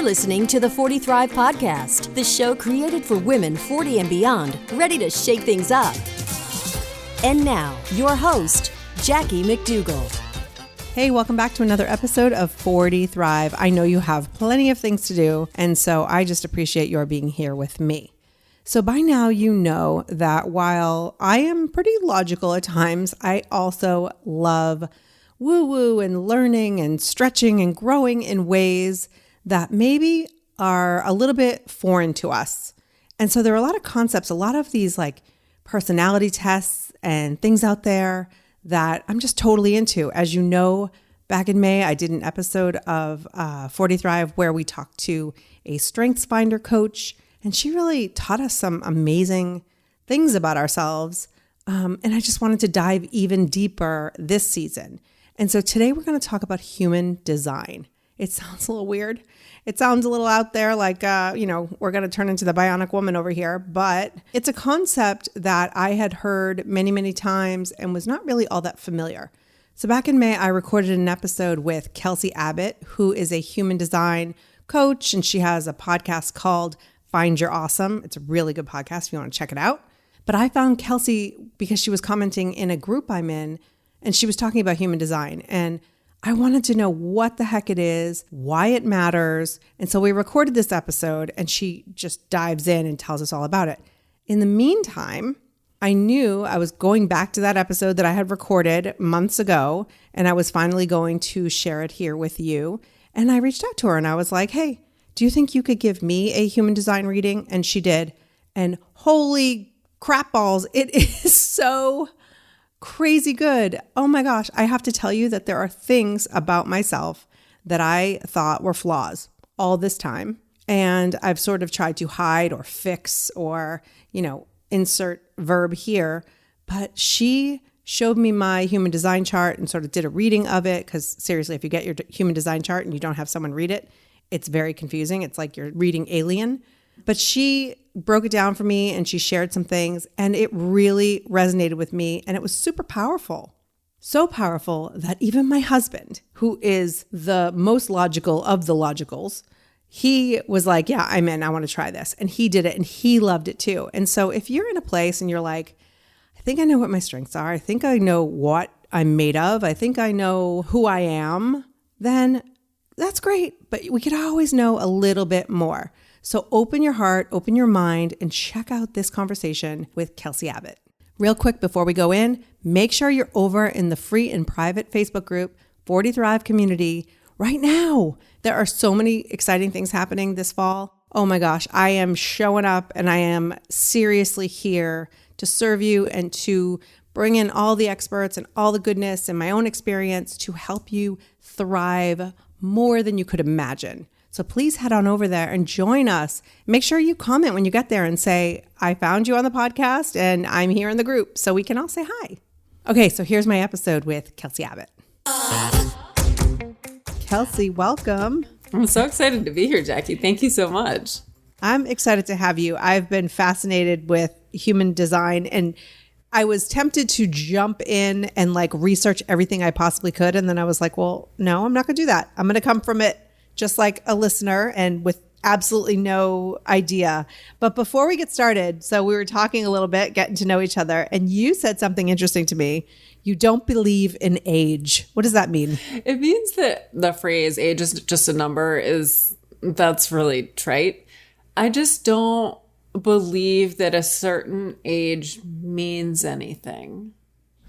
listening to the 40 Thrive Podcast, the show created for women 40 and beyond, ready to shake things up. And now, your host, Jackie McDougall. Hey, welcome back to another episode of 40 Thrive. I know you have plenty of things to do, and so I just appreciate your being here with me. So by now you know that while I am pretty logical at times, I also love woo-woo and learning and stretching and growing in ways that maybe are a little bit foreign to us. And so there are a lot of concepts, a lot of these like personality tests and things out there that I'm just totally into. As you know, back in May, I did an episode of 40 Thrive where we talked to a strengths finder coach, and she really taught us some amazing things about ourselves. And I just wanted to dive even deeper this season. And so today we're going to talk about human design. It sounds a little weird. It sounds a little out there like, we're going to turn into the bionic woman over here. But it's a concept that I had heard many, many times and was not really all that familiar. So back in May, I recorded an episode with Kelsey Abbott, who is a human design coach. And she has a podcast called Find Your Awesome. It's a really good podcast if you want to check it out. But I found Kelsey because she was commenting in a group I'm in, and she was talking about human design. And I wanted to know what the heck it is, why it matters. And so we recorded this episode, and she just dives in and tells us all about it. In the meantime, I knew I was going back to that episode that I had recorded months ago, and I was finally going to share it here with you. And I reached out to her and I was like, hey, do you think you could give me a human design reading? And she did. And holy crap balls, it is so crazy good. Oh my gosh. I have to tell you that there are things about myself that I thought were flaws all this time. And I've sort of tried to hide or fix or, insert verb here. But she showed me my human design chart and sort of did a reading of it. Because seriously, if you get your human design chart and you don't have someone read it, it's very confusing. It's like you're reading Alien. But she broke it down for me and she shared some things and it really resonated with me and it was super powerful. So powerful that even my husband, who is the most logical of the logicals, he was like, yeah, I'm in. I want to try this. And he did it and he loved it too. And so if you're in a place and you're like, I think I know what my strengths are. I think I know what I'm made of. I think I know who I am. Then that's great. But we could always know a little bit more. So open your heart, open your mind, and check out this conversation with Kelsey Abbott. Real quick before we go in, make sure you're over in the free and private Facebook group, 40 Thrive Community, right now. There are so many exciting things happening this fall. Oh my gosh, I am showing up and I am seriously here to serve you and to bring in all the experts and all the goodness and my own experience to help you thrive more than you could imagine. So please head on over there and join us. Make sure you comment when you get there and say, I found you on the podcast and I'm here in the group so we can all say hi. Okay, so here's my episode with Kelsey Abbott. Kelsey, welcome. I'm so excited to be here, Jackie. Thank you so much. I'm excited to have you. I've been fascinated with human design and I was tempted to jump in and research everything I possibly could. And then I was like, well, no, I'm not going to do that. I'm going to come from it just like a listener and with absolutely no idea. But before we get started, so we were talking a little bit, getting to know each other, and you said something interesting to me. You don't believe in age. What does that mean? It means that the phrase age is just a number that's really trite. I just don't believe that a certain age means anything.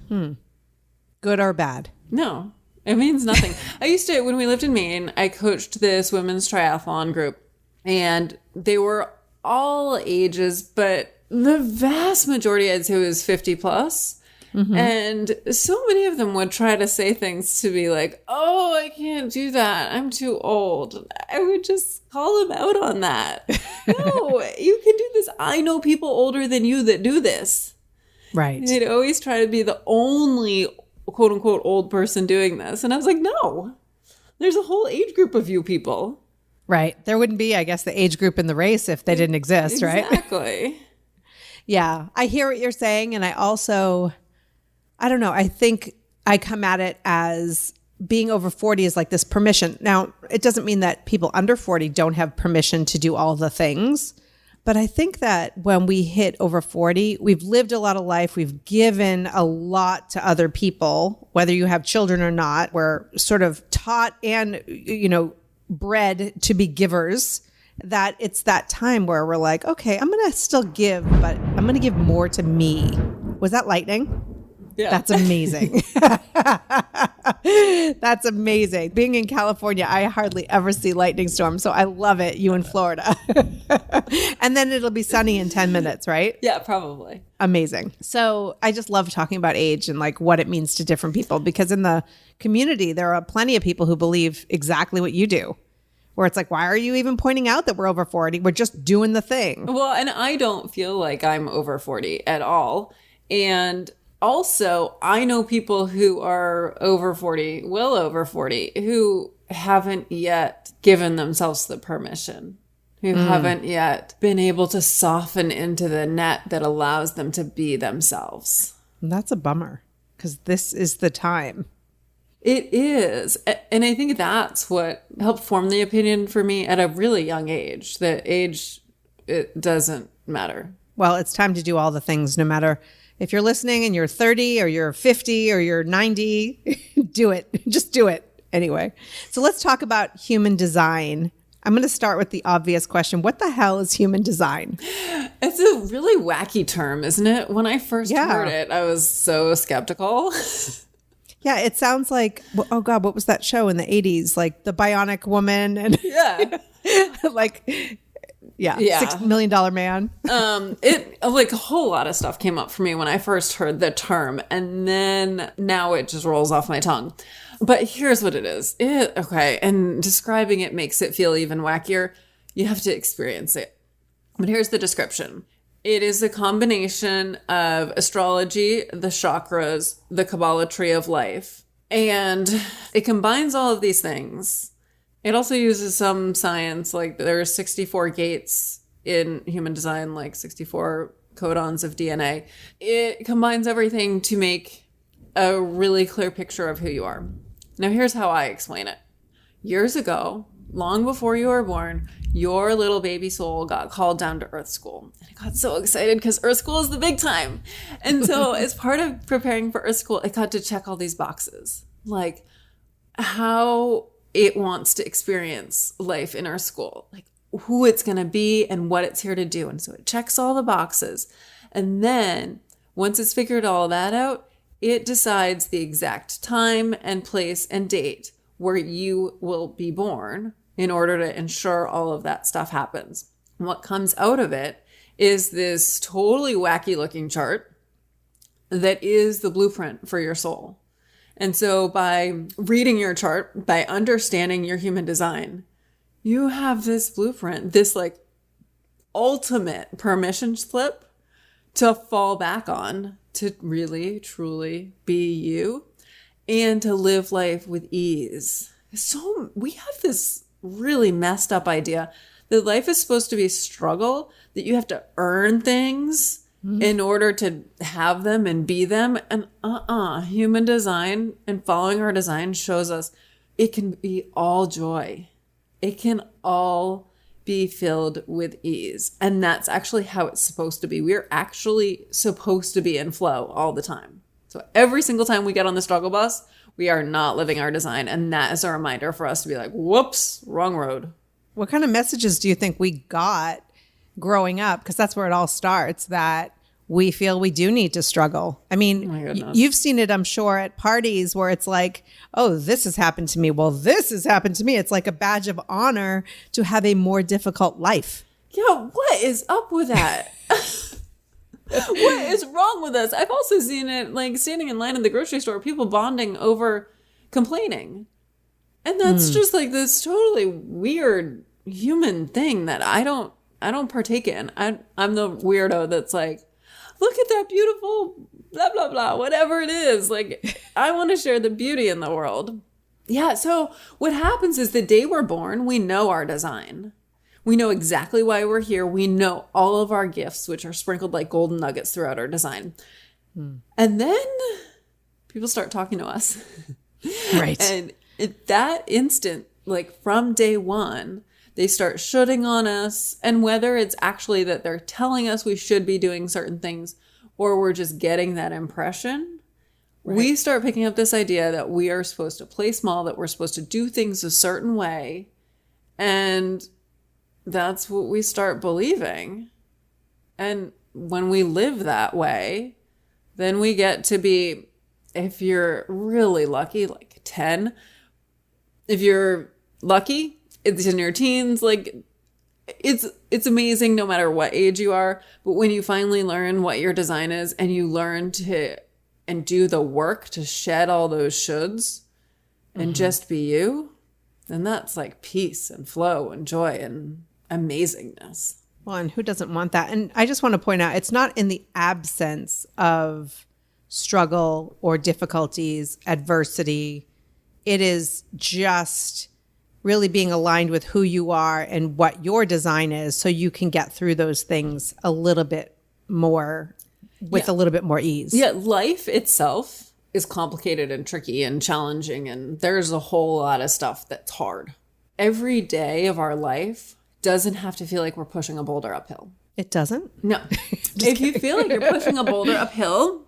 Good or bad? No. It means nothing. I used to, when we lived in Maine, I coached this women's triathlon group and they were all ages, but the vast majority I'd say was 50 plus. Mm-hmm. And so many of them would try to say things to be like, oh, I can't do that. I'm too old. I would just call them out on that. No, you can do this. I know people older than you that do this. Right. And they'd always try to be the only quote unquote old person doing this. And I was like, no, there's a whole age group of you people. Right. There wouldn't be, I guess, the age group in the race if they didn't exist, right? Exactly. Yeah. I hear what you're saying. And I don't know. I think I come at it as being over 40 is like this permission. Now, it doesn't mean that people under 40 don't have permission to do all the things. But I think that when we hit over 40, we've lived a lot of life. We've given a lot to other people, whether you have children or not. We're sort of taught and, bred to be givers, that it's that time where we're like, okay, I'm going to still give, but I'm going to give more to me. Was that lightning? Yeah. That's amazing. That's amazing. Being in California, I hardly ever see lightning storms. So I love it. You in Florida. And then it'll be sunny in 10 minutes, right? Yeah, probably. Amazing. So I just love talking about age and like what it means to different people, because in the community, there are plenty of people who believe exactly what you do, where it's like, why are you even pointing out that we're over 40? We're just doing the thing. Well, and I don't feel like I'm over 40 at all. And also, I know people who are over 40, well over 40, who haven't yet given themselves the permission, who haven't yet been able to soften into the net that allows them to be themselves. And that's a bummer, because this is the time. It is. And I think that's what helped form the opinion for me at a really young age, that age, it doesn't matter. Well, it's time to do all the things, no matter if you're listening and you're 30 or you're 50 or you're 90, do it. Just do it. Anyway, so let's talk about human design. I'm going to start with the obvious question. What the hell is human design? It's a really wacky term, isn't it? When I first heard it, I was so skeptical. Yeah, it sounds like, oh God, what was that show in the 80s? Like the Bionic Woman and like... Yeah. $6 million man. It like a whole lot of stuff came up for me when I first heard the term, and then now it just rolls off my tongue. But here's what it is. And describing it makes it feel even wackier. You have to experience it. But here's the description. It is a combination of astrology, the chakras, the Kabbalah Tree of Life, and it combines all of these things. It also uses some science, like there are 64 gates in human design, like 64 codons of DNA. It combines everything to make a really clear picture of who you are. Now, here's how I explain it. Years ago, long before you were born, your little baby soul got called down to Earth School. And it got so excited because Earth School is the big time. And so as part of preparing for Earth School, it got to check all these boxes, like how it wants to experience life in our school, like who it's going to be and what it's here to do. And so it checks all the boxes. And then once it's figured all that out, it decides the exact time and place and date where you will be born in order to ensure all of that stuff happens. And what comes out of it is this totally wacky looking chart that is the blueprint for your soul. And so by reading your chart, by understanding your human design, you have this blueprint, this like ultimate permission slip to fall back on, to really, truly be you and to live life with ease. So we have this really messed up idea that life is supposed to be a struggle, that you have to earn things in order to have them and be them. And human design and following our design shows us it can be all joy. It can all be filled with ease. And that's actually how it's supposed to be. We're actually supposed to be in flow all the time. So every single time we get on the struggle bus, we are not living our design. And that is a reminder for us to be like, whoops, wrong road. What kind of messages do you think we got growing up? Because that's where it all starts, that we feel we do need to struggle. I mean, you've seen it, I'm sure, at parties where it's like, oh, this has happened to me. Well, this has happened to me. It's like a badge of honor to have a more difficult life. Yeah, what is up with that? What is wrong with us? I've also seen it like standing in line in the grocery store, people bonding over complaining. And that's just like this totally weird human thing that I don't partake in. I'm the weirdo that's like, look at that beautiful blah, blah, blah, whatever it is. Like, I want to share the beauty in the world. Yeah, so what happens is the day we're born, we know our design. We know exactly why we're here. We know all of our gifts, which are sprinkled like golden nuggets throughout our design. And then people start talking to us. Right. And at that instant, like from day one, they start shooting on us. And whether it's actually that they're telling us we should be doing certain things or we're just getting that impression, we start picking up this idea that we are supposed to play small, that we're supposed to do things a certain way. And that's what we start believing. And when we live that way, then we get to be, if you're really lucky, like 10. If you're lucky, it's in your teens. Like it's amazing no matter what age you are. But when you finally learn what your design is and you learn to and do the work to shed all those shoulds and just be you, then that's like peace and flow and joy and amazingness. Well, and who doesn't want that? And I just want to point out, it's not in the absence of struggle or difficulties, adversity. It is just really being aligned with who you are and what your design is so you can get through those things a little bit more with a little bit more ease. Yeah, life itself is complicated and tricky and challenging, and there's a whole lot of stuff that's hard. Every day of our life doesn't have to feel like we're pushing a boulder uphill. It doesn't? No. If you feel like you're pushing a boulder uphill,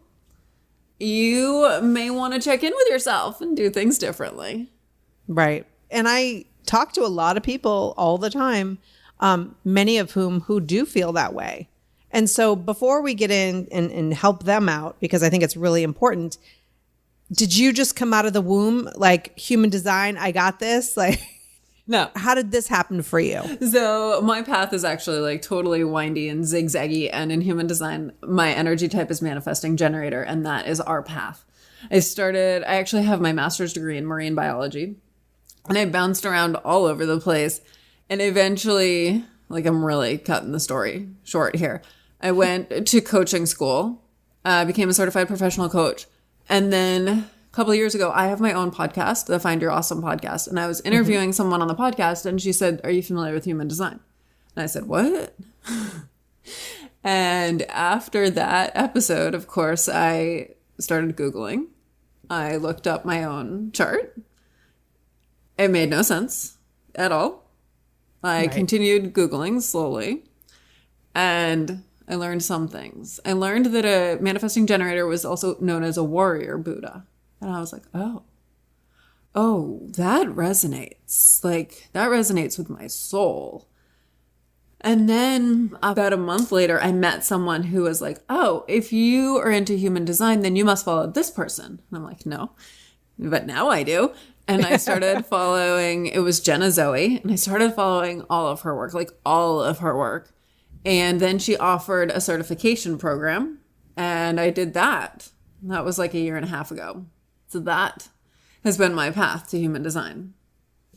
you may want to check in with yourself and do things differently. Right. And I talk to a lot of people all the time, many of whom who do feel that way. And so before we get in and help them out, because I think it's really important, did you just come out of the womb like human design? I got this. Like, no. How did this happen for you? So my path is actually like totally windy and zigzaggy. And in human design, my energy type is manifesting generator. And that is our path. I actually have my master's degree in marine biology. And I bounced around all over the place. And eventually, like I'm really cutting the story short here, I went to coaching school, became a certified professional coach. And then a couple of years ago, I have my own podcast, the Find Your Awesome podcast. And I was interviewing someone on the podcast and she said, "Are you familiar with human design?" And I said, "What?" And after that episode, of course, I started Googling. I looked up my own chart. It made no sense at all. I continued Googling slowly, and I learned some things. I learned that a manifesting generator was also known as a warrior Buddha. And I was like, oh, that resonates. Like, that resonates with my soul. And then about a month later, I met someone who was like, "Oh, if you are into human design, then you must follow this person." And I'm like, "No, but now I do." And I started following, it was Jenna Zoe, and I started following all of her work. And then she offered a certification program, and I did that. That was like a year and a half ago. So that has been my path to human design.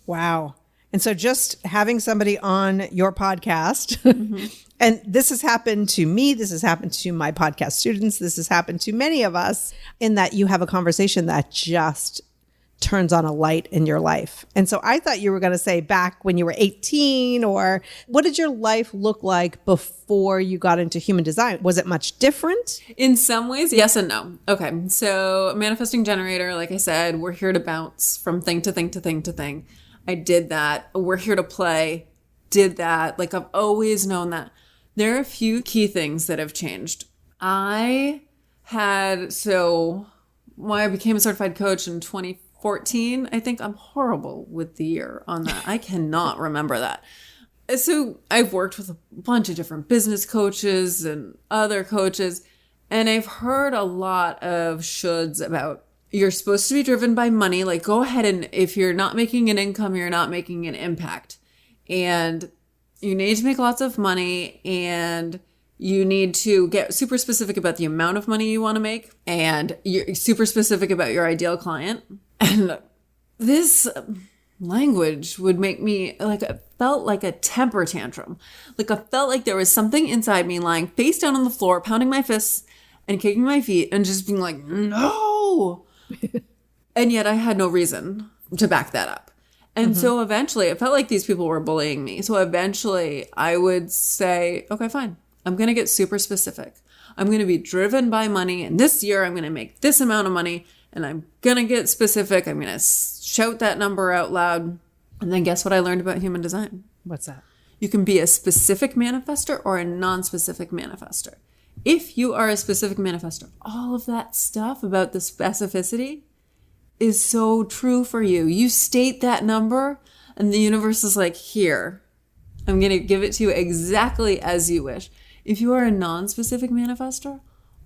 Wow. And so just having somebody on your podcast, and this has happened to me, this has happened to my podcast students, this has happened to many of us, in that you have a conversation that just turns on a light in your life. And so I thought you were going to say back when you were 18, or what did your life look like before you got into human design? Was it much different? In some ways, yes and no. Okay. So manifesting generator, like I said, we're here to bounce from thing to thing to thing to thing. I did that. We're here to play. Did that. Like I've always known that. There are a few key things that have changed. I became a certified coach in 2014. I think I'm horrible with the year on that. I cannot remember that. So I've worked with a bunch of different business coaches and other coaches, and I've heard a lot of shoulds about you're supposed to be driven by money. Like, go ahead, and if you're not making an income, you're not making an impact. And you need to make lots of money, and you need to get super specific about the amount of money you want to make, and you're super specific about your ideal client. And this language would make me, like, it felt like a temper tantrum. Like, I felt like there was something inside me lying face down on the floor, pounding my fists and kicking my feet and just being like, no. And yet I had no reason to back that up. And so eventually it felt like these people were bullying me. So eventually I would say, okay, fine. I'm going to get super specific. I'm going to be driven by money. And this year I'm going to make this amount of money. and I'm going to get specific. I'm going to shout that number out loud. And then guess what I learned about human design? What's that? You can be a specific manifestor or a non-specific manifestor. If you are a specific manifestor, all of that stuff about the specificity is so true for you. You state that number and the universe is like, here, I'm going to give it to you exactly as you wish. If you are a non-specific manifestor,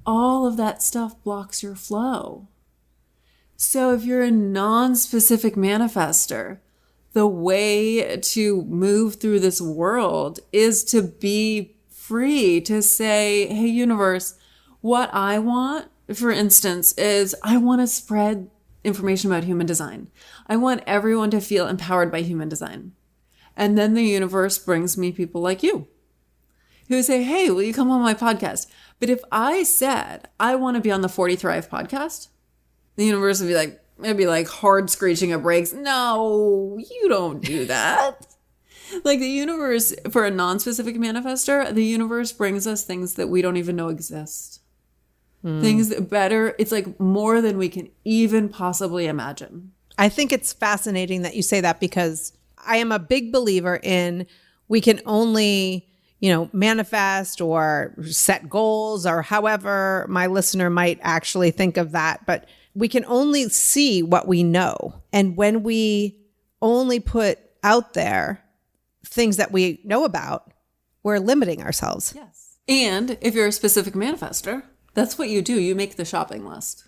all of that stuff blocks your flow. So if you're a non-specific manifestor, the way to move through this world is to be free to say, hey, universe, what I want, for instance, is I want to spread information about human design. I want everyone to feel empowered by human design. And then the universe brings me people like you who say, hey, will you come on my podcast? But if I said, I want to be on the 40 Thrive podcast, the universe would be like, it'd be like hard screeching of brakes. No, you don't do that. Like the universe, for a non-specific manifestor, the universe brings us things that we don't even know exist. Things that better, it's like more than we can even possibly imagine. I think it's fascinating that you say that because I am a big believer in we can only, manifest or set goals or however my listener might actually think of that. But we can only see what we know. And when we only put out there things that we know about, we're limiting ourselves. Yes. And if you're a specific manifestor, that's what you do. You make the shopping list.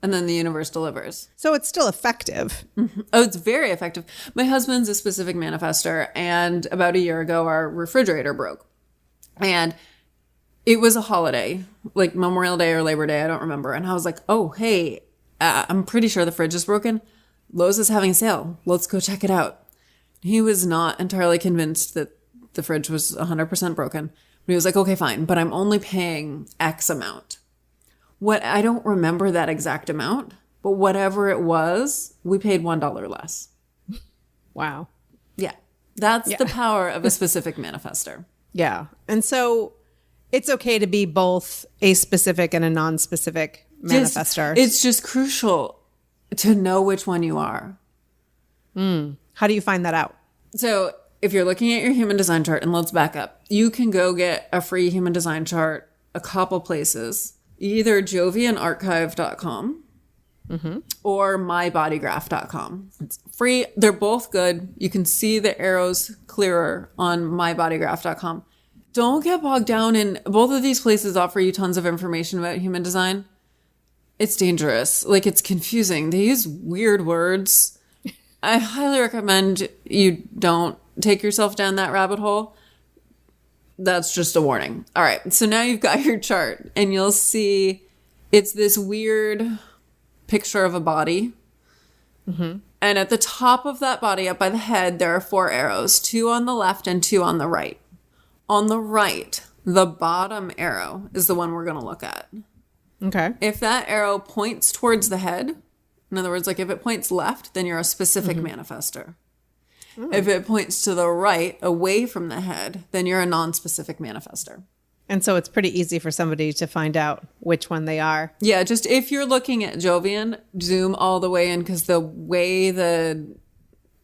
And then the universe delivers. So it's still effective. Mm-hmm. Oh, it's very effective. My husband's a specific manifestor. And about a year ago, our refrigerator broke. And it was a holiday, like Memorial Day or Labor Day. I don't remember. And I was like, oh, hey, I'm pretty sure the fridge is broken. Lowe's is having a sale. Let's go check it out. He was not entirely convinced that the fridge was 100% broken. But he was like, okay, fine, but I'm only paying X amount. I don't remember that exact amount, but whatever it was, we paid $1 less. Wow. Yeah. That's the power of a specific manifestor. Yeah. And so it's okay to be both a specific and a non-specific manifestor. It's just crucial to know which one you are. How do you find that out? So if you're looking at your human design chart, and let's back up, you can go get a free human design chart a couple places, either jovianarchive.com or mybodygraph.com. It's free. They're both good. You can see the arrows clearer on mybodygraph.com. Don't get bogged down in both of these places offer you tons of information about human design. It's dangerous. Like it's confusing. They use weird words. I highly recommend you don't take yourself down that rabbit hole. That's just a warning. All right. So now you've got your chart and you'll see it's this weird picture of a body. And at the top of that body, up by the head, there are 4 arrows, 2 on the left and 2 on the right. On the right, the bottom arrow is the one we're going to look at. Okay. If that arrow points towards the head, in other words, like if it points left, then you're a specific manifestor. If it points to the right, away from the head, then you're a non-specific manifestor. And so it's pretty easy for somebody to find out which one they are. Yeah, just if you're looking at Jovian, zoom all the way in because the way the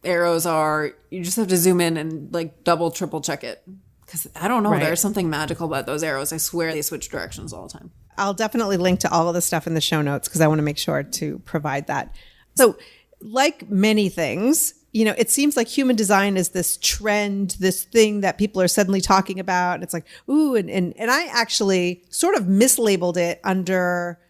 arrows are, you just have to zoom in and like double, triple check it. Because I don't know, there's something magical about those arrows. I swear they switch directions all the time. I'll definitely link to all of the stuff in the show notes because I want to make sure to provide that. So like many things, it seems like human design is this trend, this thing that people are suddenly talking about. And it's like, ooh, and I actually sort of mislabeled it under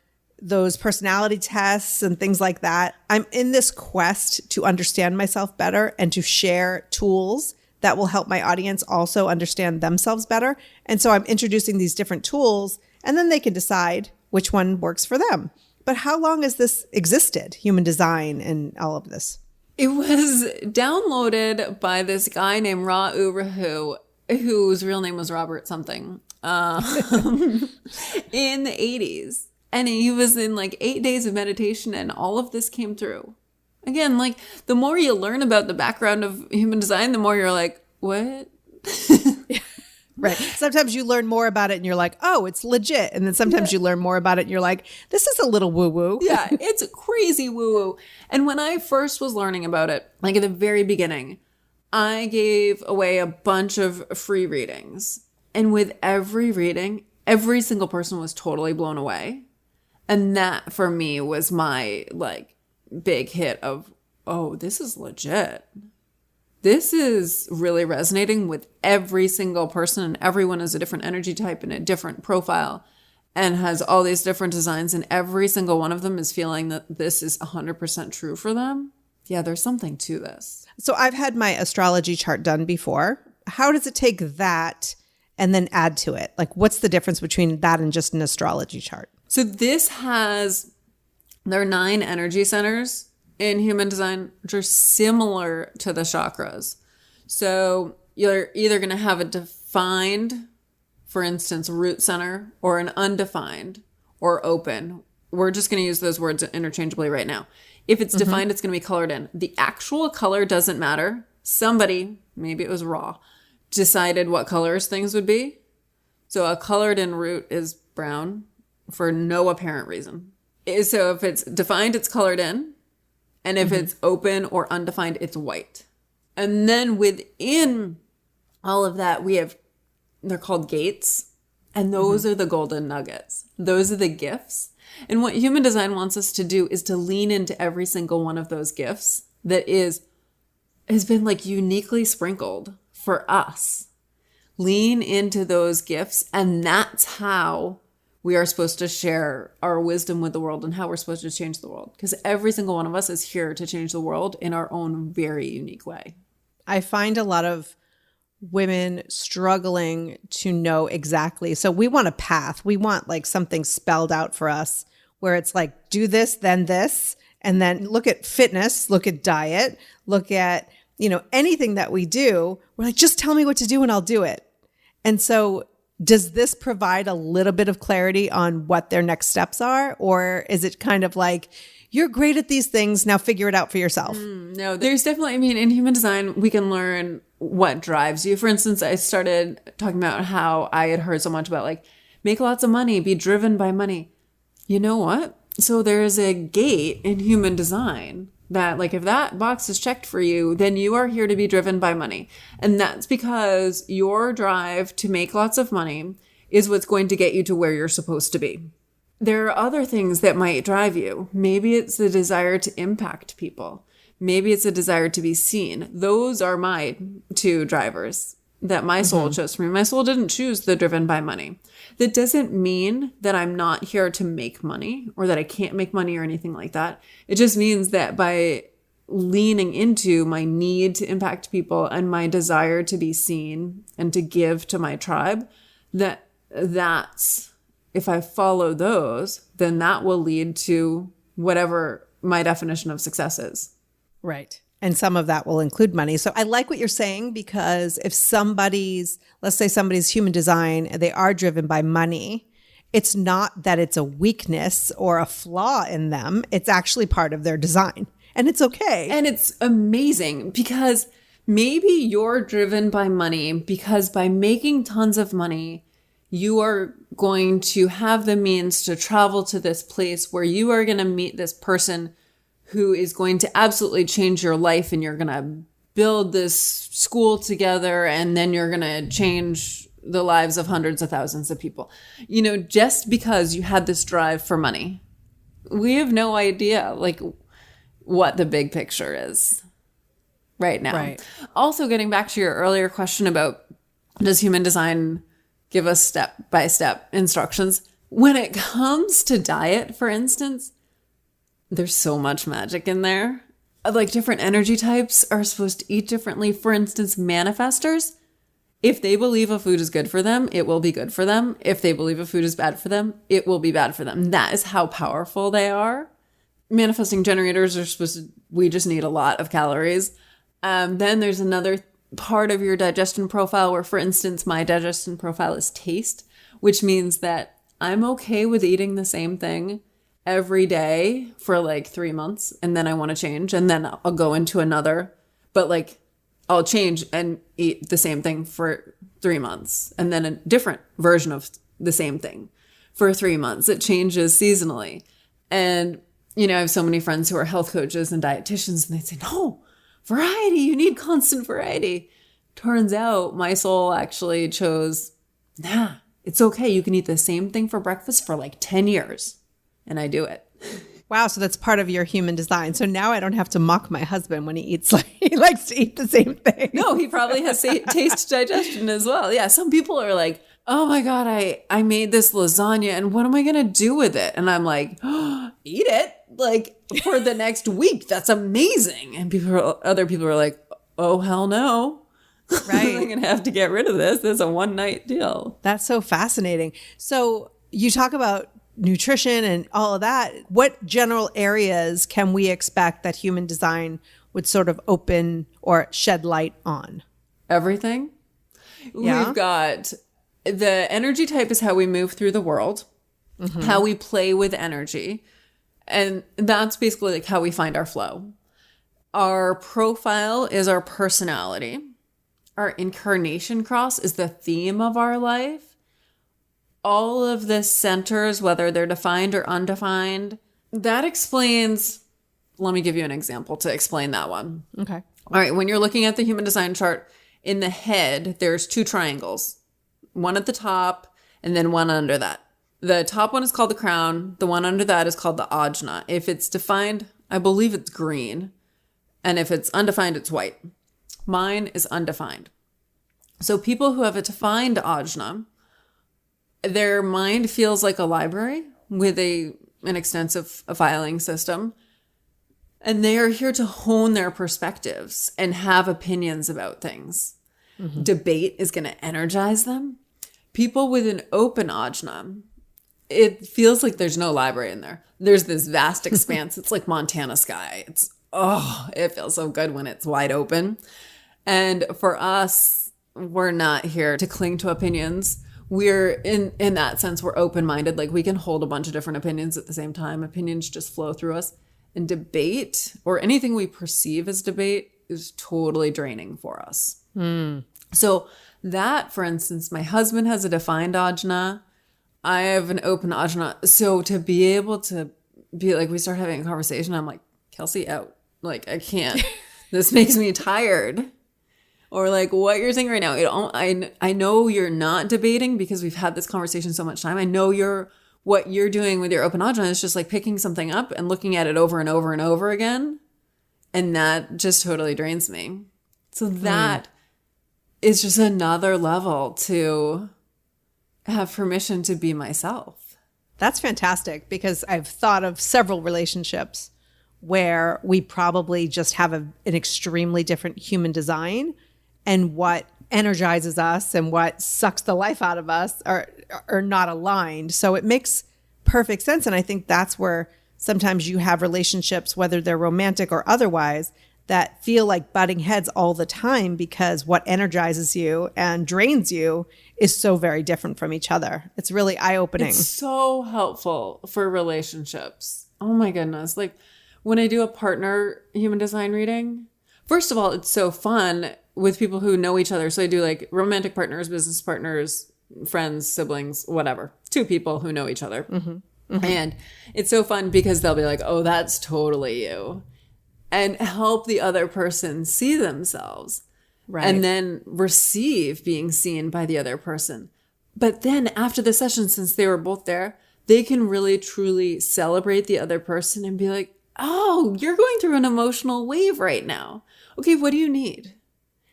those personality tests and things like that. I'm in this quest to understand myself better and to share tools that will help my audience also understand themselves better. And so I'm introducing these different tools and then they can decide which one works for them. But how long has this existed, human design and all of this? It was downloaded by this guy named Ra Urahu, whose real name was Robert something, in the 80s. And he was in like 8 days of meditation and all of this came through. Again, like the more you learn about the background of human design, the more you're like, what? Right. Sometimes you learn more about it and you're like, oh, it's legit. And then sometimes you learn more about it and you're like, this is a little woo-woo. Yeah, it's crazy woo-woo. And when I first was learning about it, like at the very beginning, I gave away a bunch of free readings. And with every reading, every single person was totally blown away. And that for me was my like big hit of, oh, this is legit. This is really resonating with every single person, and everyone is a different energy type and a different profile and has all these different designs, and every single one of them is feeling that this is 100% true for them. Yeah, there's something to this. So I've had my astrology chart done before. How does it take that and then add to it? Like, what's the difference between that and just an astrology chart? So there are 9 energy centers in human design, which are similar to the chakras. So you're either going to have a defined, for instance, root center, or an undefined or open. We're just going to use those words interchangeably right now. If it's defined, it's going to be colored in. The actual color doesn't matter. Somebody, maybe it was Raw, decided what colors things would be. So a colored in root is brown for no apparent reason. So if it's defined, it's colored in. And if it's open or undefined, it's white. And then within all of that, they're called gates. And those are the golden nuggets. Those are the gifts. And what human design wants us to do is to lean into every single one of those gifts that has been like uniquely sprinkled for us. Lean into those gifts. And that's how we are supposed to share our wisdom with the world and how we're supposed to change the world. Because every single one of us is here to change the world in our own very unique way. I find a lot of women struggling to know exactly. So we want a path. We want like something spelled out for us where it's like, do this, then this. And then look at fitness, look at diet, look at, anything that we do. We're like, just tell me what to do and I'll do it. And so does this provide a little bit of clarity on what their next steps are? Or is it kind of like, you're great at these things, now figure it out for yourself? No, there's definitely, in human design, we can learn what drives you. For instance, I started talking about how I had heard so much about like, make lots of money, be driven by money. You know what? So there's a gate in human design that like, if that box is checked for you, then you are here to be driven by money. And that's because your drive to make lots of money is what's going to get you to where you're supposed to be. There are other things that might drive you. Maybe it's the desire to impact people. Maybe it's a desire to be seen. Those are my 2 drivers that my soul chose for me. My soul didn't choose the driven by money. That doesn't mean that I'm not here to make money or that I can't make money or anything like that. It just means that by leaning into my need to impact people and my desire to be seen and to give to my tribe, that's, if I follow those, then that will lead to whatever my definition of success is. Right. And some of that will include money. So I like what you're saying, because if let's say somebody's human design, they are driven by money, it's not that it's a weakness or a flaw in them. It's actually part of their design. And it's okay. And it's amazing because maybe you're driven by money because by making tons of money, you are going to have the means to travel to this place where you are going to meet this person who is going to absolutely change your life, and you're going to build this school together, and then you're going to change the lives of hundreds of thousands of people. Just because you had this drive for money. We have no idea like what the big picture is right now. Right. Also, getting back to your earlier question about does human design give us step-by-step instructions? When it comes to diet, for instance, there's so much magic in there. Like different energy types are supposed to eat differently. For instance, manifestors, if they believe a food is good for them, it will be good for them. If they believe a food is bad for them, it will be bad for them. That is how powerful they are. Manifesting generators are we just need a lot of calories. Then there's another part of your digestion profile where, for instance, my digestion profile is taste, which means that I'm okay with eating the same thing every day for like 3 months, and then I want to change, and then I'll go into another, but like I'll change and eat the same thing for 3 months, and then a different version of the same thing for 3 months. It changes seasonally. And, I have so many friends who are health coaches and dietitians, and they say, no, variety, you need constant variety. Turns out my soul actually chose, nah, it's okay. You can eat the same thing for breakfast for like 10 years. And I do it. Wow. So that's part of your human design. So now I don't have to mock my husband when he eats, like he likes to eat the same thing. No, he probably has taste digestion as well. Yeah. Some people are like, oh my God, I made this lasagna and what am I going to do with it? And I'm like, oh, eat it like for the next week. That's amazing. And other people are like, oh, hell no. Right. I'm going to have to get rid of this. This is a one night deal. That's so fascinating. So you talk about nutrition and all of that. What general areas can we expect that human design would sort of open or shed light on? Everything. Yeah. We've got the energy type is how we move through the world, how we play with energy. And that's basically like how we find our flow. Our profile is our personality. Our incarnation cross is the theme of our life. All of the centers, whether they're defined or undefined, that explains, let me give you an example to explain that one. Okay. All right. When you're looking at the human design chart, in the head, there's 2 triangles, one at the top and then one under that. The top one is called the crown. The one under that is called the ajna. If it's defined, I believe it's green. And if it's undefined, it's white. Mine is undefined. So people who have a defined ajna, their mind feels like a library with an extensive filing system. And they are here to hone their perspectives and have opinions about things. Debate is going to energize them. People with an open ajna, it feels like there's no library in there. There's this vast expanse. It's like Montana sky. It feels so good when it's wide open. And for us, we're not here to cling to opinions. We're in that sense, we're open-minded. Like we can hold a bunch of different opinions at the same time. Opinions just flow through us. And debate, or anything we perceive as debate, is totally draining for us. So that, for instance, my husband has a defined ajna. I have an open ajna. So to be able to be like, we start having a conversation, I'm like, Kelsey, out. Like, I can't. This makes me tired. Or like what you're saying right now. I know you're not debating because we've had this conversation so much time. I know what you're doing with your open ajna is just like picking something up and looking at it over and over and over again. And that just totally drains me. So that is just another level to have permission to be myself. That's fantastic because I've thought of several relationships where we probably just have an extremely different human design, and what energizes us and what sucks the life out of us are not aligned. So it makes perfect sense. And I think that's where sometimes you have relationships, whether they're romantic or otherwise, that feel like butting heads all the time because what energizes you and drains you is so very different from each other. It's really eye-opening. It's so helpful for relationships. Oh my goodness. Like when I do a partner human design reading, first of all, it's so fun with people who know each other. So I do like romantic partners, business partners, friends, siblings, whatever. 2 people who know each other. And it's so fun because they'll be like, oh, that's totally you. And help the other person see themselves. Right. And then receive being seen by the other person. But then after the session, since they were both there, they can really truly celebrate the other person and be like, oh, you're going through an emotional wave right now. Okay, what do you need?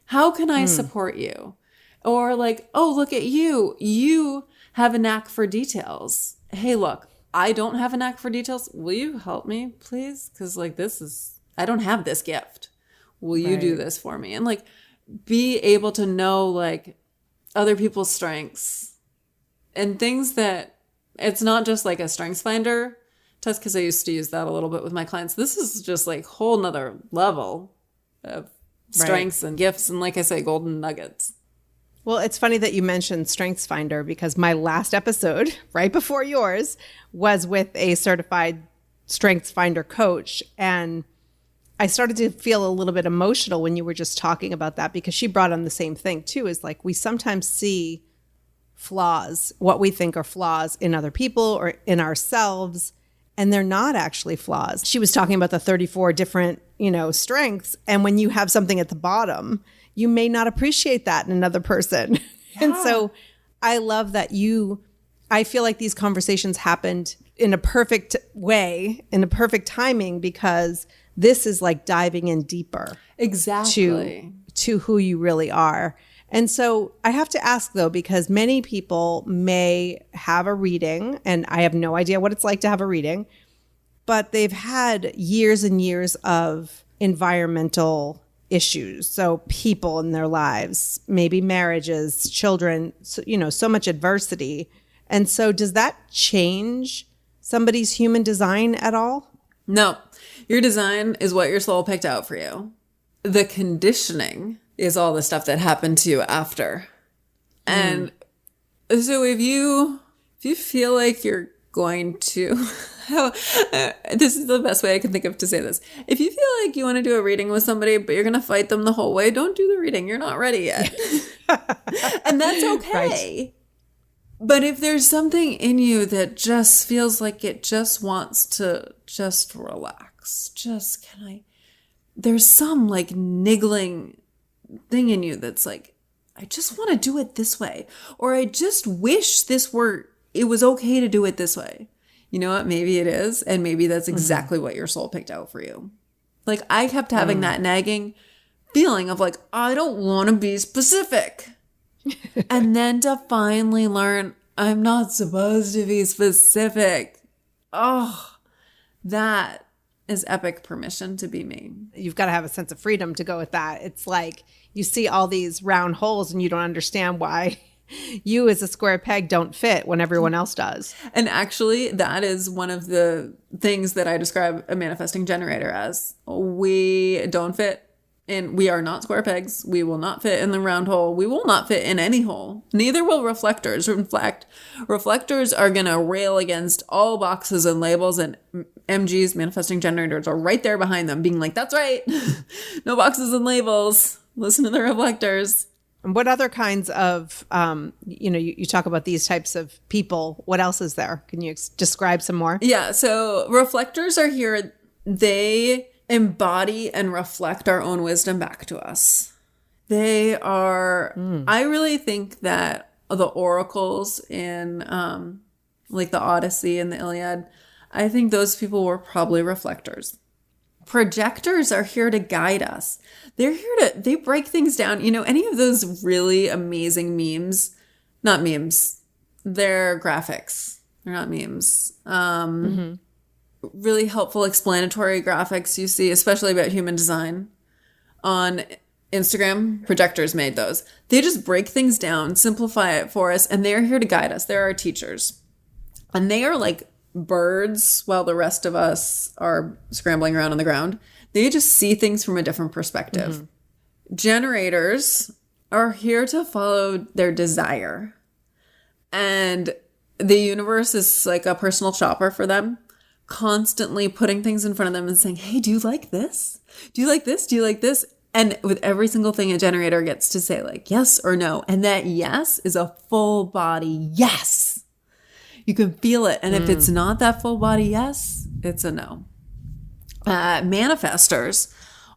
How can I support you? Or like, oh, look at you. You have a knack for details. Hey, look, I don't have a knack for details. Will you help me, please? Because like I don't have this gift. Will you do this for me? And like be able to know like other people's strengths and things that it's not just like a strengths finder test, because I used to use that a little bit with my clients. This is just like whole nother level of strengths and gifts. And like I say, golden nuggets. Well, it's funny that you mentioned Strengths Finder because my last episode, right before yours, was with a certified Strengths Finder coach. And I started to feel a little bit emotional when you were just talking about that, because she brought on the same thing too, is like we sometimes see flaws, what we think are flaws in other people or in ourselves, and they're not actually flaws. She was talking about the 34 different, strengths. And when you have something at the bottom, you may not appreciate that in another person. Yeah. And so I love that I feel like these conversations happened in a perfect way, in a perfect timing, because this is like diving in deeper. Exactly. To who you really are. And so I have to ask though, because many people may have a reading, and I have no idea what it's like to have a reading, but they've had years and years of environmental issues. So people in their lives, maybe marriages, children, so much adversity. And so does that change somebody's human design at all? No. Your design is what your soul picked out for you. The conditioning is all the stuff that happened to you after. And so if you feel like you're going to, this is the best way I can think of to say this. If you feel like you want to do a reading with somebody, but you're going to fight them the whole way, don't do the reading. You're not ready yet. And that's okay. Right. But if there's something in you that just feels like it just wants to just relax, there's some like niggling thing in you that's like, I just want to do it this way. Or I just wish it was okay to do it this way. You know what? Maybe it is. And maybe that's exactly what your soul picked out for you. Like I kept having that nagging feeling of like, I don't want to be specific. And then to finally learn, I'm not supposed to be specific. Oh, that is epic permission to be me. You've got to have a sense of freedom to go with that. It's like you see all these round holes and you don't understand why you as a square peg don't fit when everyone else does. And actually, that is one of the things that I describe a manifesting generator as. We don't fit. And we are not square pegs. We will not fit in the round hole. We will not fit in any hole. Neither will reflectors. In fact, reflectors are going to rail against all boxes and labels, and MGs, manifesting generators, are right there behind them being like, that's right. No boxes and labels. Listen to the reflectors. And what other kinds of, you talk about these types of people. What else is there? Can you describe some more? Yeah. So reflectors are here. They embody and reflect our own wisdom back to us. They are, I really think that the oracles in like the Odyssey and the Iliad, I think those people were probably reflectors. Projectors are here to guide us. They break things down. Any of those really amazing memes, not memes, they're graphics. They're not memes. Really helpful explanatory graphics you see, especially about human design on Instagram. Projectors made those. They just break things down, simplify it for us, and they're here to guide us. They're our teachers. And they are like birds while the rest of us are scrambling around on the ground. They just see things from a different perspective. Generators are here to follow their desire. And the universe is like a personal shopper for them, constantly putting things in front of them and saying, hey, do you like this? Do you like this? Do you like this? And with every single thing, a generator gets to say like yes or no. And that yes is a full body yes. You can feel it. And if it's not that full body yes, it's a no. Manifestors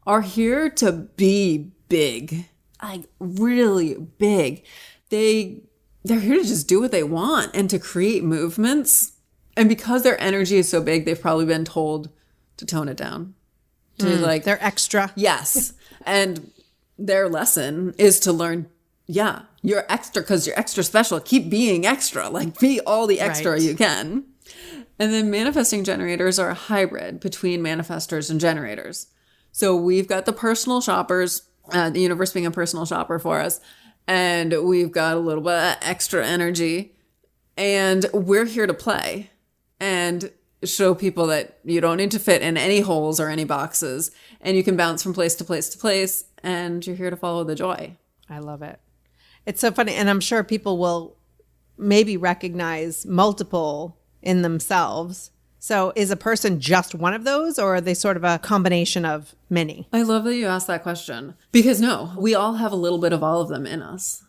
are here to be big, like really big. They're here to just do what they want and to create movements. And because their energy is so big, they've probably been told to tone it down. They're extra. Yes. And their lesson is to learn, yeah, you're extra because you're extra special. Keep being extra. Like be all the extra you can. And then manifesting generators are a hybrid between manifestors and generators. So we've got the personal shoppers, the universe being a personal shopper for us. And we've got a little bit of extra energy. And we're here to play and show people that you don't need to fit in any holes or any boxes, and you can bounce from place to place to place, and you're here to follow the joy. I love it. It's so funny. And I'm sure people will maybe recognize multiple in themselves. So is a person just one of those, or are they sort of a combination of many? I love that you asked that question, because no, we all have a little bit of all of them in us.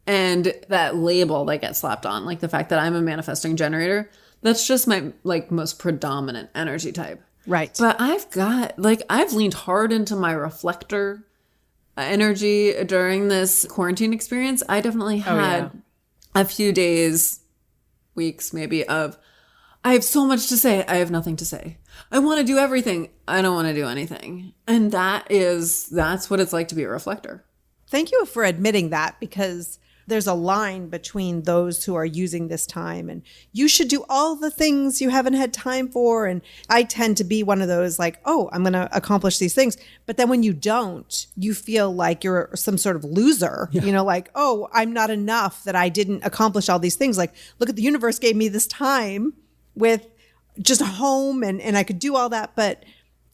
And that label that gets slapped on, like the fact that I'm a manifesting generator, that's just my like most predominant energy type. Right. But I've leaned hard into my reflector energy during this quarantine experience. I definitely had a few days, weeks maybe, of I have so much to say. I have nothing to say. I want to do everything. I don't want to do anything. And that's what it's like to be a reflector. Thank you for admitting that, because there's a line between those who are using this time and you should do all the things you haven't had time for. And I tend to be one of those like, oh, I'm going to accomplish these things. But then when you don't, you feel like you're some sort of loser, like, oh, I'm not enough that I didn't accomplish all these things. Like, look at the universe gave me this time with just home and I could do all that. But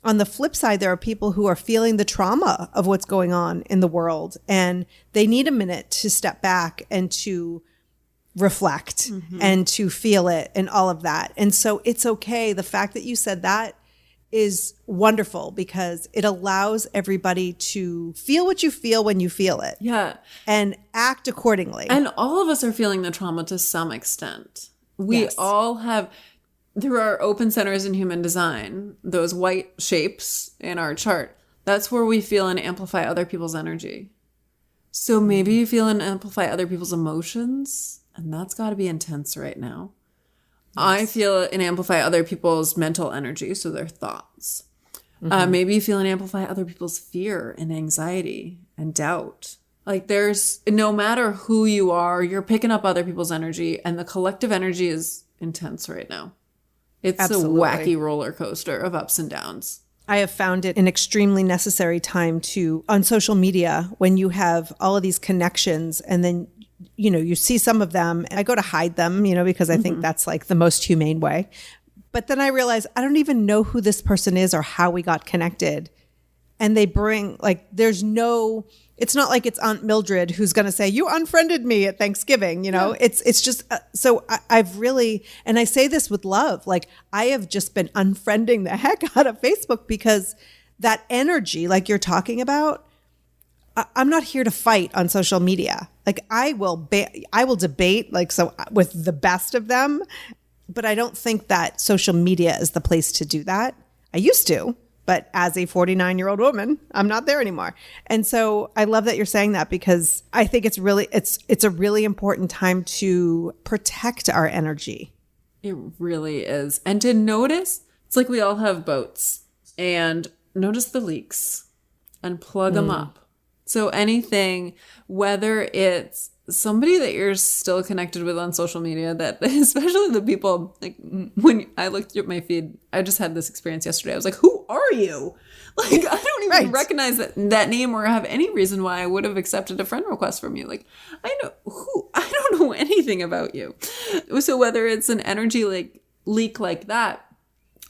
on the flip side, there are people who are feeling the trauma of what's going on in the world, and they need a minute to step back and to reflect and to feel it and all of that. And so it's okay. The fact that you said that is wonderful, because it allows everybody to feel what you feel when you feel it. Yeah. And act accordingly. And all of us are feeling the trauma to some extent. We all have... Through our open centers in human design, those white shapes in our chart, that's where we feel and amplify other people's energy. So maybe you feel and amplify other people's emotions, and that's got to be intense right now. Yes. I feel and amplify other people's mental energy, so their thoughts. Maybe you feel and amplify other people's fear and anxiety and doubt. Like there's, no matter who you are, you're picking up other people's energy, and the collective energy is intense right now. It's Absolutely. A wacky roller coaster of ups and downs. I have found it an extremely necessary time on social media, when you have all of these connections and then, you see some of them and I go to hide them, because I think that's like the most humane way. But then I realize I don't even know who this person is or how we got connected. And they bring it's not like it's Aunt Mildred who's going to say, you unfriended me at Thanksgiving. It's just, so I've really, and I say this with love, like I have just been unfriending the heck out of Facebook, because that energy, like you're talking about, I'm not here to fight on social media. Like I will debate with the best of them, but I don't think that social media is the place to do that. I used to. But as a 49-year-old woman, I'm not there anymore. And so I love that you're saying that, because I think it's a really important time to protect our energy. It really is. And to notice, it's like we all have boats, and notice the leaks and plug them up. So anything, whether it's somebody that you're still connected with on social media, that especially the people, like when I looked at my feed, I just had this experience yesterday. I was like, who are you? Like, I don't even recognize that name or have any reason why I would have accepted a friend request from you. Like, I don't know anything about you. So whether it's an energy leak like that,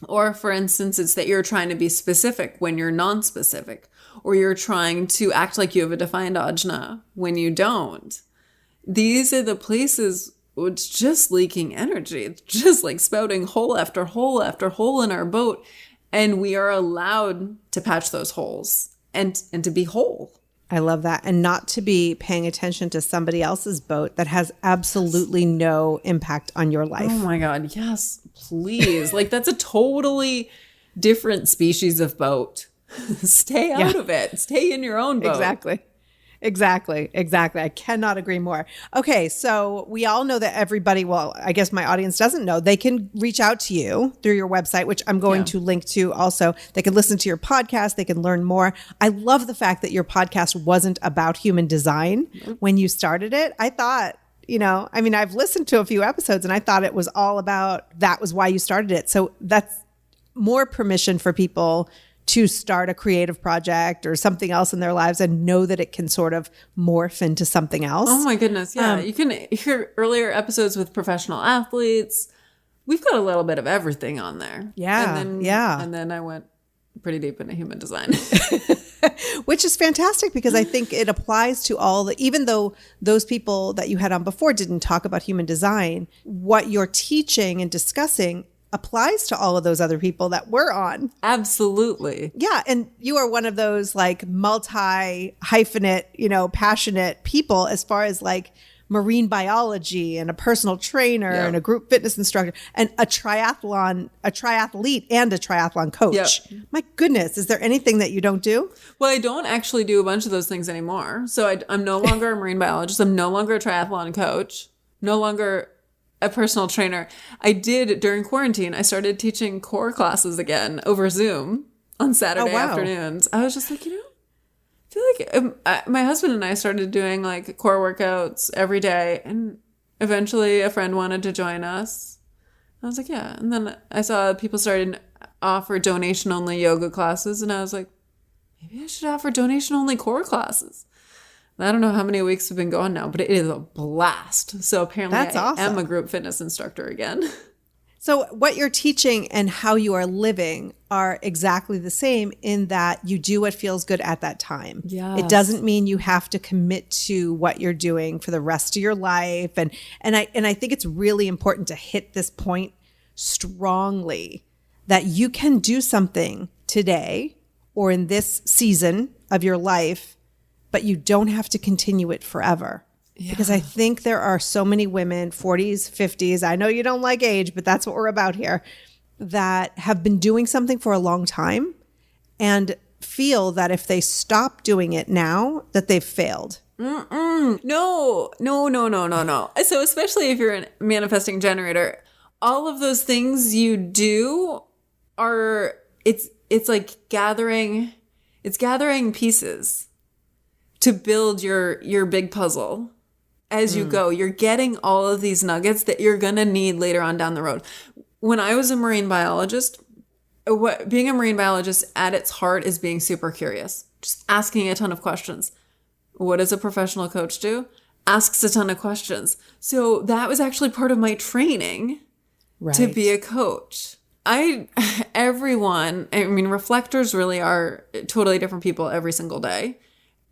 or for instance, it's that you're trying to be specific when you're non-specific, or you're trying to act like you have a defined ajna when you don't. These are the places where it's just leaking energy. It's just like spouting hole after hole after hole in our boat. And we are allowed to patch those holes and to be whole. I love that. And not to be paying attention to somebody else's boat that has absolutely no impact on your life. Oh my God. Yes, please. Like that's a totally different species of boat. Stay out of it. Stay in your own boat. Exactly. I cannot agree more. Okay, so we all know that everybody, well, I guess my audience doesn't know, they can reach out to you through your website, which I'm going to link to also. They can listen to your podcast. They can learn more. I love the fact that your podcast wasn't about human design when you started it. I thought, I've listened to a few episodes and I thought it was all about, that was why you started it. So that's more permission for people to start a creative project or something else in their lives and know that it can sort of morph into something else. Oh my goodness. Yeah. You can hear earlier episodes with professional athletes. We've got a little bit of everything on there. Yeah. And then I went pretty deep into human design. Which is fantastic, because I think it applies to even though those people that you had on before didn't talk about human design, what you're teaching and discussing applies to all of those other people that we're on. Absolutely. Yeah. And you are one of those like multi-hyphenate, passionate people as far as like marine biology and a personal trainer and a group fitness instructor and a triathlete and a triathlon coach. Yep. My goodness, is there anything that you don't do? Well, I don't actually do a bunch of those things anymore. So I'm no longer a marine biologist. I'm no longer a triathlon coach, no longer a personal trainer. I did during quarantine. I started teaching core classes again over Zoom on Saturday afternoons. I was just like, I feel like my husband and I started doing like core workouts every day, and eventually a friend wanted to join us. I was like, yeah. And then I saw people started offer donation only yoga classes, and I was like, maybe I should offer donation only core classes. And I don't know how many weeks have been going now, but it is a blast. So apparently I am a group fitness instructor again. So what you're teaching and how you are living are exactly the same in that you do what feels good at that time. Yes. It doesn't mean you have to commit to what you're doing for the rest of your life. And I think it's really important to hit this point strongly that you can do something today or in this season of your life, but you don't have to continue it forever. Yeah. Because I think there are so many women, 40s, 50s, I know you don't like age, but that's what we're about here, that have been doing something for a long time and feel that if they stop doing it now, that they've failed. No. So especially if you're a manifesting generator, all of those things you do are, it's like gathering pieces to build your big puzzle. As you go, you're getting all of these nuggets that you're going to need later on down the road. When I was a marine biologist, being a marine biologist at its heart is being super curious, just asking a ton of questions. What does a professional coach do? Asks a ton of questions. So that was actually part of my training to be a coach. Reflectors really are totally different people every single day.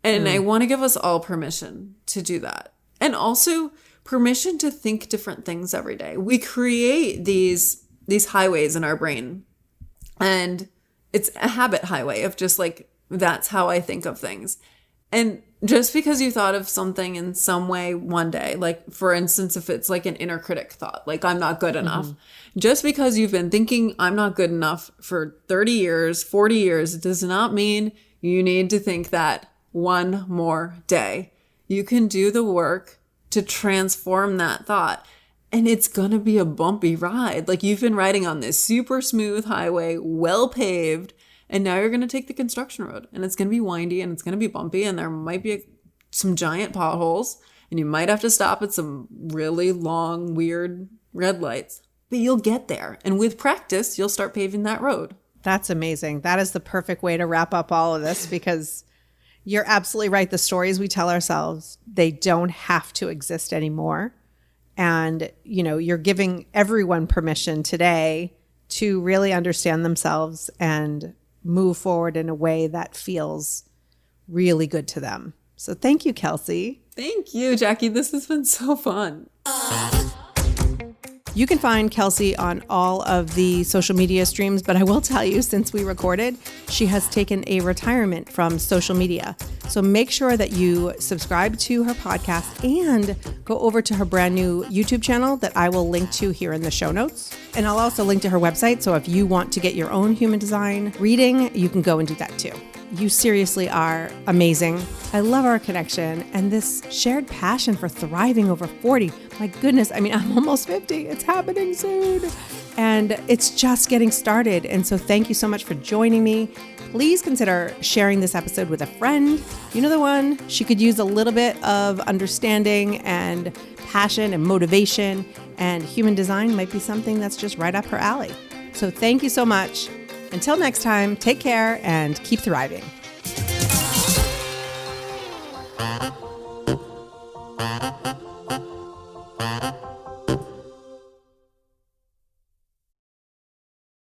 And I want to give us all permission to do that. And also permission to think different things every day. We create these highways in our brain. And it's a habit highway of just like, that's how I think of things. And just because you thought of something in some way one day, like for instance, if it's like an inner critic thought, like I'm not good enough, just because you've been thinking I'm not good enough for 30 years, 40 years, does not mean you need to think that one more day. You can do the work to transform that thought. And it's going to be a bumpy ride. Like you've been riding on this super smooth highway, well paved, and now you're going to take the construction road. And it's going to be windy and it's going to be bumpy and there might be some giant potholes. And you might have to stop at some really long, weird red lights. But you'll get there. And with practice, you'll start paving that road. That's amazing. That is the perfect way to wrap up all of this because you're absolutely right. The stories we tell ourselves, they don't have to exist anymore. And, you're giving everyone permission today to really understand themselves and move forward in a way that feels really good to them. So thank you, Kelsey. Thank you, Jackie. This has been so fun. You can find Kelsey on all of the social media streams, but I will tell you, since we recorded, she has taken a retirement from social media. So make sure that you subscribe to her podcast and go over to her brand new YouTube channel that I will link to here in the show notes. And I'll also link to her website. So if you want to get your own human design reading, you can go and do that too. You seriously are amazing. I love our connection and this shared passion for thriving over 40. My goodness, I'm almost 50. It's happening soon. And it's just getting started. And so thank you so much for joining me. Please consider sharing this episode with a friend. You know the one? She could use a little bit of understanding and passion and motivation. And human design might be something that's just right up her alley. So thank you so much. Until next time, take care and keep thriving.